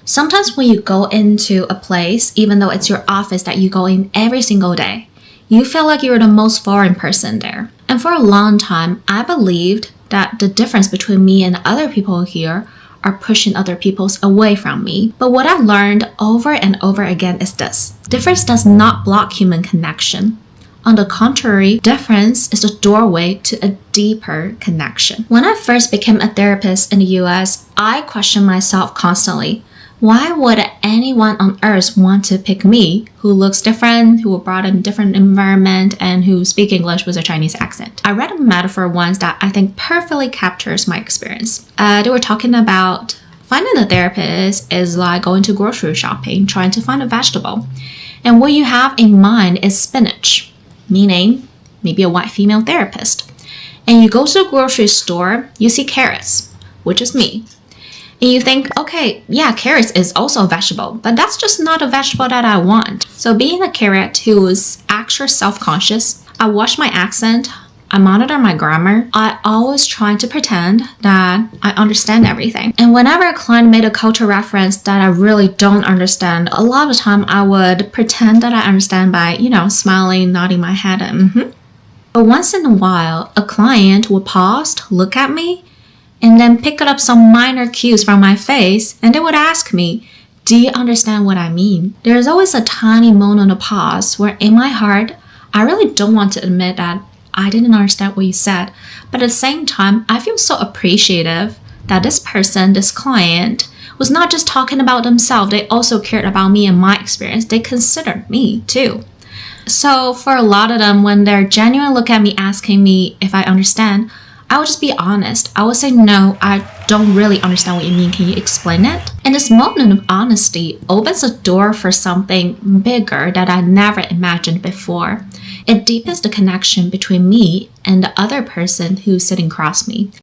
Sometimes when you go into a place, even though it's your office that you go in every single day, you feel like you're the most foreign person there. And for a long time, I believed that the difference between me and other people here are pushing other people away from me. But what I learned over and over again is this: difference does not block human connection. On the contrary, difference is the doorway to a deeper connection. When I first became a therapist in the US, I questioned myself constantly. Why would anyone on earth want to pick me, who looks different, who were brought in a different environment, and who speak English with a Chinese accent? I read a metaphor once that I think perfectly captures my experience. They were talking about finding a therapist is like going to grocery shopping, trying to find a vegetable. And what you have in mind is spinach, meaning maybe a white female therapist. And you go to the grocery store, you see carrots, which is me. And you think, okay, yeah, carrots is also a vegetable, but that's just not a vegetable that I want. So being a carrot who is extra self-conscious, I watch my accent, I monitor my grammar. I always try to pretend that I understand everything. And whenever a client made a cultural reference that I really don't understand, a lot of the time I would pretend that I understand by, smiling, nodding my head, But once in a while, a client would pause, look at me, and then pick up some minor cues from my face, and they would ask me, do you understand what I mean? There's always a tiny moment of pause where in my heart, I really don't want to admit that I didn't understand what you said, but at the same time, I feel so appreciative that this person, this client, was not just talking about themselves, they also cared about me and my experience. They considered me too. So for a lot of them, when they're genuinely look at me asking me if I understand, I would just be honest. I would say, no, I don't really understand what you mean. Can you explain it? And this moment of honesty opens a door for something bigger that I never imagined before. It deepens the connection between me and the other person who's sitting across me.